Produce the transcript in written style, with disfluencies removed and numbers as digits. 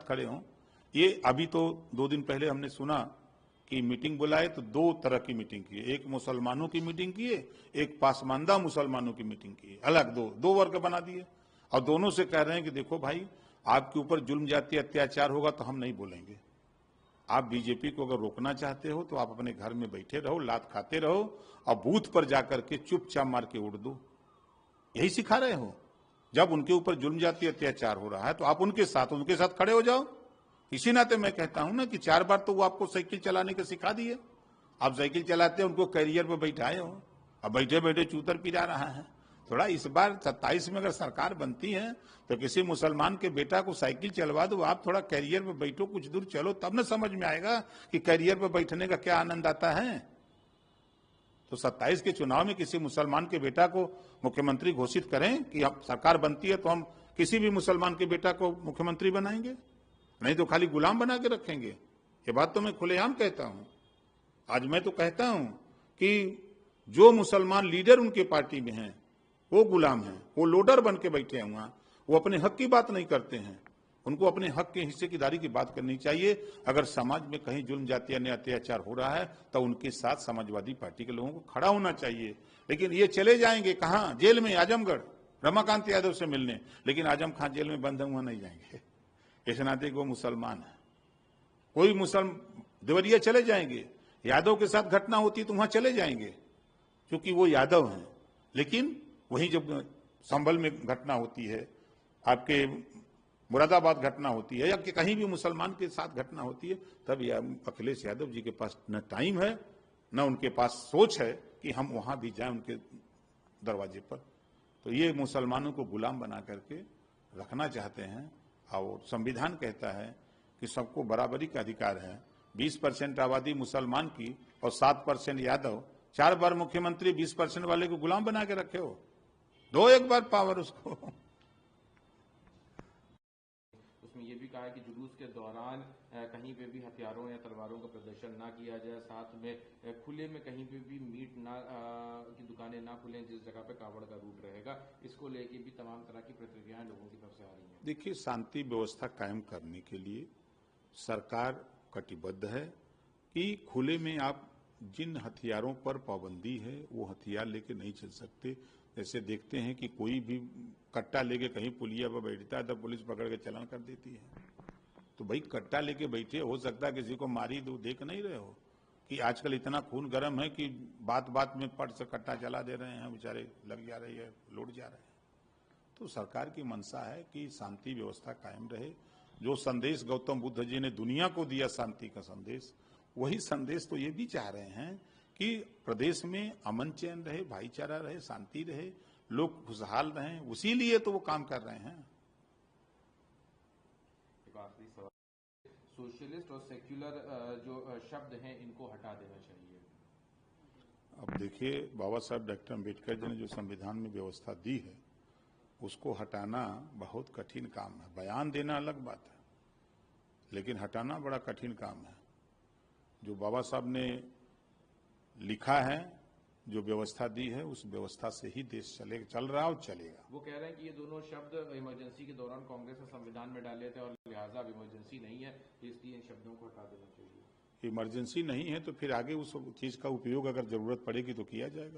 खड़े हों। ये अभी तो 2 दिन पहले हमने सुना कि मीटिंग बुलाए तो 2 तरह की मीटिंग की, एक मुसलमानों की मीटिंग की है, एक पासमानदा मुसलमानों की मीटिंग की है, अलग दो वर्ग बना दिए और दोनों से कह रहे हैं कि देखो भाई, आपके ऊपर जुल्म जाति अत्याचार होगा तो हम नहीं बोलेंगे। आप बीजेपी को अगर रोकना चाहते हो तो आप अपने घर में बैठे रहो, लात खाते रहो और बूथ पर जाकर के चुपचाप मार के उड़ दो। यही सिखा रहे हो। जब उनके ऊपर जुल्म जाति अत्याचार हो रहा है तो आप उनके साथ खड़े हो जाओ। इसी नाते मैं कहता हूं ना कि 4 बार तो वो आपको साइकिल चलाने के सिखा दिए। आप साइकिल चलाते हैं, उनको कैरियर पर बैठाए हो, अब बैठे बैठे चूतर पिला रहा है। थोड़ा इस बार 27 में अगर सरकार बनती है तो किसी मुसलमान के बेटा को साइकिल चलवा दो, आप थोड़ा कैरियर पर बैठो, कुछ दूर चलो, तब न समझ में आएगा कि कैरियर पर बैठने का क्या आनंद आता है। तो 27 के चुनाव में किसी मुसलमान के बेटा को मुख्यमंत्री घोषित करें कि अब सरकार बनती है तो हम किसी भी मुसलमान के बेटा को मुख्यमंत्री बनाएंगे, नहीं तो खाली गुलाम बना के रखेंगे। ये बात तो मैं खुलेआम कहता हूं। आज मैं तो कहता हूं कि जो मुसलमान लीडर उनके पार्टी में हैं वो गुलाम हैं, वो लोडर बन के बैठे हैं वहां, वो अपने हक की बात नहीं करते हैं। उनको अपने हक के हिस्सेदारी की बात करनी चाहिए। अगर समाज में कहीं जुल्म जाति अन्य अत्याचार हो रहा है तो उनके साथ समाजवादी पार्टी के लोगों को खड़ा होना चाहिए। लेकिन ये चले जाएंगे कहां? जेल में, आजमगढ़, रमाकांत यादव से मिलने, लेकिन आजम खान जेल में बंद है, वहां नहीं जाएंगे इस नाते वो मुसलमान है। कोई मुसलमान देवरिया चले जाएंगे, यादव के साथ घटना होती तो वहां चले जाएंगे क्योंकि वो यादव हैं। लेकिन वहीं जब संभल में घटना होती है, आपके मुरादाबाद घटना होती है, या कि कहीं भी मुसलमान के साथ घटना होती है, तब अखिलेश यादव जी के पास न टाइम है न उनके पास सोच है कि हम वहां भी जाएं उनके दरवाजे पर। तो ये मुसलमानों को गुलाम बना करके रखना चाहते हैं। और संविधान कहता है कि सबको बराबरी का अधिकार है। 20% आबादी मुसलमान की और 7% यादव, 4 बार मुख्यमंत्री 20% वाले को गुलाम बना के रखे हो। दो एक बार पावर उसको। उसमें ये भी कहा है कि जुलूस के दौरान कहीं पे भी हथियारों या तलवारों का प्रदर्शन ना किया जाए, साथ में खुले में कहीं पे भी मीट की दुकानें ना खुलें जिस जगह पे कावड़ का रूट रहेगा। इसको लेके भी तमाम तरह की प्रतिक्रियाएं लोगों की तरफ से आ रही हैं। देखिए, शांति व्यवस्था कायम करने के लिए सरकार कटिबद्ध है कि खुले में आप जिन हथियारों पर पाबंदी है वो हथियार लेके नहीं चल सकते। जैसे देखते हैं कि कोई भी कट्टा लेके कहीं पुलिया पर बैठता है तो पुलिस पकड़ के चालान कर देती है। तो भाई कट्टा लेके बैठे, हो सकता है किसी को मारी दो, देख नहीं रहे हो कि आजकल इतना खून गर्म है कि बात बात में पट से कट्टा चला दे रहे हैं, बेचारे लग जा रही है, लौट जा रहे हैं। तो सरकार की मंशा है कि शांति व्यवस्था कायम रहे। जो संदेश गौतम बुद्ध जी ने दुनिया को दिया शांति का संदेश, वही संदेश तो ये भी चाह रहे हैं कि प्रदेश में अमन चैन रहे, भाईचारा रहे, शांति रहे, लोग खुशहाल रहें। उसी लिए तो वो काम कर रहे हैं। आखिरी सवाल, सोशलिस्ट और सेक्युलर जो शब्द हैं इनको हटा देना चाहिए। अब देखिए, बाबा साहब डॉक्टर अम्बेडकर जी ने जो संविधान में व्यवस्था दी है उसको हटाना बहुत कठिन काम है। बयान देना अलग बात है, लेकिन हटाना बड़ा कठिन काम है। जो बाबा साहब ने लिखा है, जो व्यवस्था दी है, उस व्यवस्था से ही देश चल रहा और चलेगा। वो कह रहे हैं कि ये दोनों शब्द इमरजेंसी के दौरान कांग्रेस ने संविधान में डाले थे और लिहाजा अब इमरजेंसी नहीं है, इसलिए इन शब्दों को हटा देना चाहिए। इमरजेंसी नहीं है तो फिर आगे उस चीज का उपयोग अगर जरूरत पड़ेगी तो किया जाएगा।